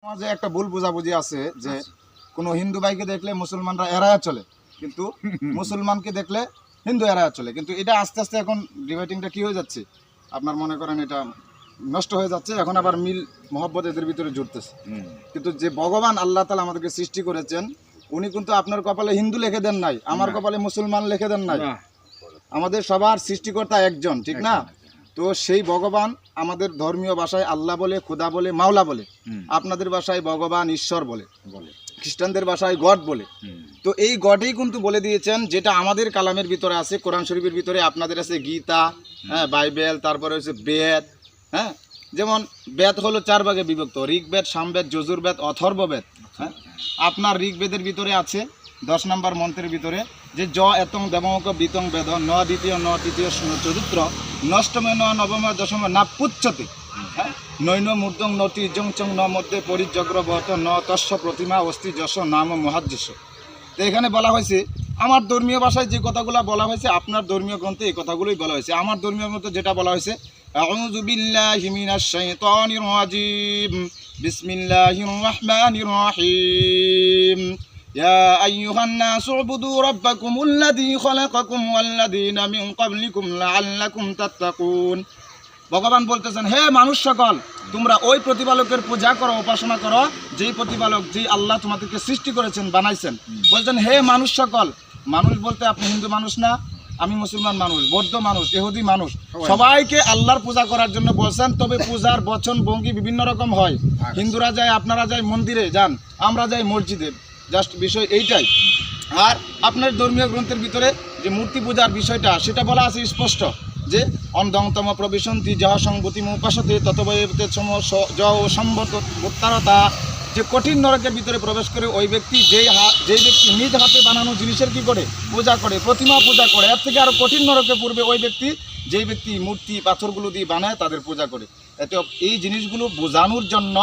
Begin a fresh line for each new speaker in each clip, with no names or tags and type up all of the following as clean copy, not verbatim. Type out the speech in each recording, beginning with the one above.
সমাজে একটা ভুল বোঝাবুঝি আছে যে কোনো হিন্দু ভাইকে দেখলে মুসলমানরা এড়ায়া চলে, কিন্তু মুসলমানকে দেখলে হিন্দু এড়ায়া চলে। কিন্তু এটা আস্তে আস্তে এখন ডিভাইডিংটা কি হয়ে যাচ্ছে, আপনার মনে করেন এটা নষ্ট হয়ে যাচ্ছে। এখন আবার মিল মহব্বত এদের ভিতরে জুড়তেছে। কিন্তু যে ভগবান আল্লাহ তাআলা আমাদেরকে সৃষ্টি করেছেন, উনি কিন্তু আপনার কপালে হিন্দু লিখে দেন নাই, আমার কপালে মুসলমান লিখে দেন নাই। আমাদের সবার সৃষ্টিকর্তা একজন, ঠিক না? তো সেই ভগবান আমাদের ধর্মীয় ভাষায় আল্লাহ বলে, খোদা বলে, মাওলা বলে। আপনাদের ভাষায় ভগবান, ঈশ্বর বলে, খ্রিস্টানদের ভাষায় গড বলে। তো এই গডই কিন্তু বলে দিয়েছেন, যেটা আমাদের কালামের ভিতরে আছে, কোরআন শরীফের ভিতরে। আপনাদের আছে গীতা, হ্যাঁ, বাইবেল, তারপরে হচ্ছে বেদ। হ্যাঁ, যেমন বেদ হলো 4 ভাগে বিভক্ত: ঋগ্বেদ, সামবেদ, যজুর্বেদ, অথর্ববেদ। হ্যাঁ, আপনার ঋগ্বেদের ভিতরে আছে 10 নম্বর মন্ত্রের ভিতরে যে জ এতং দেবমক বিতং বেদ ন দ্বিতীয় ন তৃতীয় চতুর্থ নষ্টমে ন নবমে দশমে না পুচ্ছতে। হ্যাঁ, নৈন মূর্ধং নটি ইজং চং ন মধ্যে পরিযগ্রবত ন তস্য প্রতিমা অস্তি যশ নাম মহাযশ। তো এখানে বলা হয়েছে, আমার ধর্মীয় ভাষায় যে কথাগুলো বলা হয়েছে, আপনার ধর্মীয় গ্রন্থে এই কথাগুলোই বলা হয়েছে। আমার ধর্মীয় গ্রন্থে যেটা বলা হয়েছে, আউযু বিল্লাহি মিনাশ শাইতানির রাজিম, বিসমিল্লাহির রহমানির রহিম, ইয়া আইয়ুহান নাসু উবুদু রাব্বাকুমুল্লাযী খালাকাকুম ওয়াল্লাযীনা মিন ক্বাবলিকুম লাআল্লাকুম তাত্তাকুন। ভগবান বলতেছেন, হে মানুষ সকল, তোমরা ওই প্রতিপালকের পূজা করো, উপাসনা করো, যেই প্রতিপালক, যেই আল্লাহ তোমাদেরকে সৃষ্টি করেছেন, বানাইছেন। বলছেন, হে মানুষ সকল। মানুষ বলতে আপনি হিন্দু মানুষ না, আমি মুসলমান মানুষ, বৌদ্ধ মানুষ, ইহুদি মানুষ, সবাইকে আল্লাহর পূজা করার জন্য বলছেন। তবে পূজার বচন ভঙ্গি বিভিন্ন রকম হয়। হিন্দুরা যায়, আপনারা যায় মন্দিরে যান, আমরা যাই মসজিদে, জাস্ট বিষয় এইটাই। আর আপনার ধর্মীয় গ্রন্থের ভিতরে যে মূর্তি পূজার বিষয়টা, সেটা বলা আছে স্পষ্ট যে অন্ধংতম প্রবিশন্তি যাহ সংবতি উপাসতে ততবয়তে সম্বরতা, যে কঠিন নরকের ভিতরে প্রবেশ করে ওই ব্যক্তি, যেই ব্যক্তি নিজ হাতে বানানো জিনিসের কি করে পূজা করে, প্রতিমা পূজা করে। এর থেকে আরও কঠিন নরকে পূর্বে ওই ব্যক্তি, যেই ব্যক্তি মূর্তি পাথরগুলো দিয়ে বানায় তাদের পূজা করে। এতে এই জিনিসগুলো বোঝানোর জন্য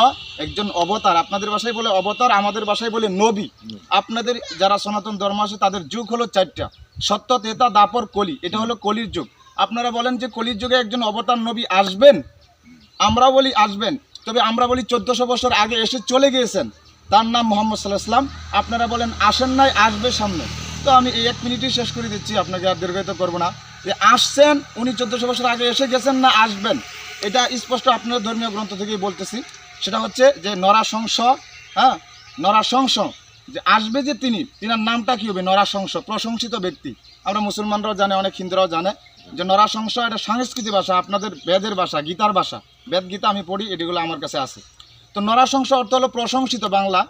একজন অবতার, আপনাদের ভাষায় বলে অবতার, আমাদের ভাষায় বলে নবী। আপনাদের যারা সনাতন ধর্ম আছে তাদের যুগ হলো 4টা: সত্য, ত্রেতা, দ্বাপর, কলি। এটা হলো কলির যুগ। আপনারা বলেন যে কলির যুগে একজন অবতার নবী আসবেন, আমরা বলি আসবেন, তবে আমরা বলি 1400 বছর আগে এসে চলে গিয়েছেন, তার নাম মুহাম্মদ সাল্লাল্লাহু আলাইহি ওয়াসাল্লাম। আপনারা বলেন আসেন নাই, আসবে সামনে। তো আমি এই 1 মিনিটই শেষ করে দিচ্ছি, আপনাকে আর দীর্ঘায়িত করবো না। যে আসছেন, উনি 1400 বছর আগে এসে গেছেন, না আসবেন, এটা স্পষ্ট আপনার ধর্মীয় গ্রন্থ থেকেই বলতেছি। সেটা হচ্ছে যে নরাশংস, হ্যাঁ, নরাশংস, যে আসবে যে তিনার নামটা কী হবে? নরাশংস, প্রশংসিত ব্যক্তি। আমরা মুসলমানরাও জানে, অনেক হিন্দুরাও জানে যে নরাশংস এটা সংস্কৃতি ভাষা, আপনাদের বেদের ভাষা, গীতার ভাষা। বেদ গীতা আমি পড়ি, এটিগুলো আমার কাছে আছে। তো নরাশংস অর্থ হলো প্রশংসিত বাংলা।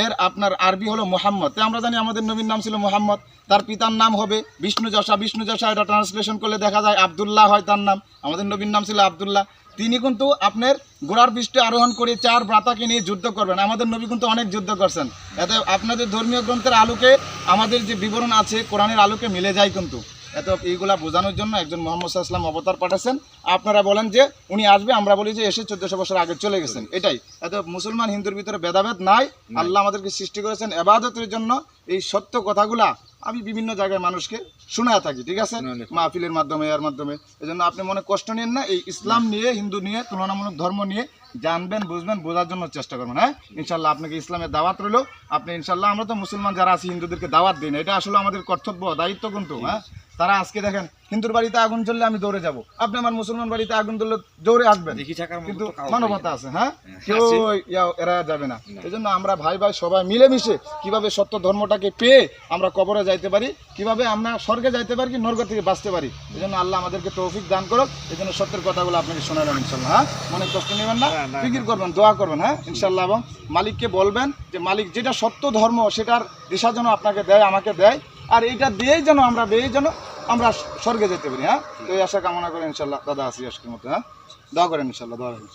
এর আপনার আরবি হলো মুহাম্মদ। তো আমরা জানি আমাদের নবীর নাম ছিল মুহাম্মদ, তার পিতার নাম হবে বিষ্ণুযশা। বিষ্ণুযশা এটা ট্রান্সলেশন করলে দেখা যায় আব্দুল্লাহ হয় তার নাম। আমাদের নবীর নাম ছিল আব্দুল্লাহ। তিনি কিন্তু আপনার ঘোড়ার পৃষ্ঠে আরোহণ করে 4 ভ্রাতাকে নিয়ে যুদ্ধ করবেন। আমাদের নবী কিন্তু অনেক যুদ্ধ করছেন। এতে আপনাদের ধর্মীয় গ্রন্থের আলোকে আমাদের যে বিবরণ আছে কোরআনের আলোকে মিলে যায় কিন্তু। এত এইগুলা বোঝানোর জন্য একজন মুহাম্মদ সাল্লাল্লাহু আলাইহি ওয়াসাল্লাম অবতার পাঠাচ্ছেন। আপনারা বলেন যে উনি আসবে, আমরা বলি যে এসে 1400 বছর আগে চলে গেছেন। এটাই। এত মুসলমান হিন্দুর ভিতরে ভেদাভেদ নাই। আল্লাহ আমাদেরকে সৃষ্টি করেছেন ইবাদতের জন্য। এই সত্য কথাগুলা আমি বিভিন্ন জায়গায় মানুষকে শোনায় থাকি, ঠিক আছে, মাহফিলের মাধ্যমে, এর মাধ্যমে। এই জন্য আপনি মনে কষ্ট নিন না। এই ইসলাম নিয়ে, হিন্দু নিয়ে, তুলনামূলক ধর্ম নিয়ে জানবেন, বুঝবেন, বোঝার জন্য চেষ্টা করবেন। হ্যাঁ, ইনশাল্লাহ আপনাকে ইসলামের দাওয়াত রইল। আপনি ইনশাল্লাহ, আমরা তো মুসলমান যারা আছি হিন্দুদেরকে দাওয়াত দিন, এটা আসলে আমাদের কর্তব্য, দায়িত্ব কিন্তু। হ্যাঁ, তারা আজকে দেখেন হিন্দুর বাড়িতে আগুন জ্বললে আমি দৌড়ে যাব, আপনি আমার মুসলমান বাড়িতে আগুন জ্বললে দৌড়ে আসবেন, কিন্তু মানবতা আছে। হ্যাঁ, কেউ এরা যাবে না। এই জন্য আমরা ভাই ভাই সবাই মিলেমিশে কিভাবে সত্য ধর্মটাকে পেয়ে আমরা কবরে যাইতে পারি, কিভাবে আমরা স্বর্গে যাইতে পারি, কি নরক থেকে বাঁচতে পারি। এই জন্য আল্লাহ আমাদেরকে তৌফিক দান করুক। এই জন্য সত্যের কথাগুলো আপনাকে শোনালাম ইনশাল্লাহ। হ্যাঁ, মনে কষ্ট নেবেন না, ফিকির করবেন, দোয়া করবেন। হ্যাঁ, ইনশাল্লাহ। এবং মালিককে বলবেন যে মালিক যেটা সত্য ধর্ম সেটার দিশা যেন আপনাকে দেয়, আমাকে দেয়, আর এইটা দিয়েই যেন আমরা স্বর্গে যেতে পারি। হ্যাঁ, তো এই আশা কামনা করেন ইনশাল্লাহ। দাদা আসি আজকের মতো। হ্যাঁ, দোয়া করেন ইনশাল্লাহ, দোয়া করেন।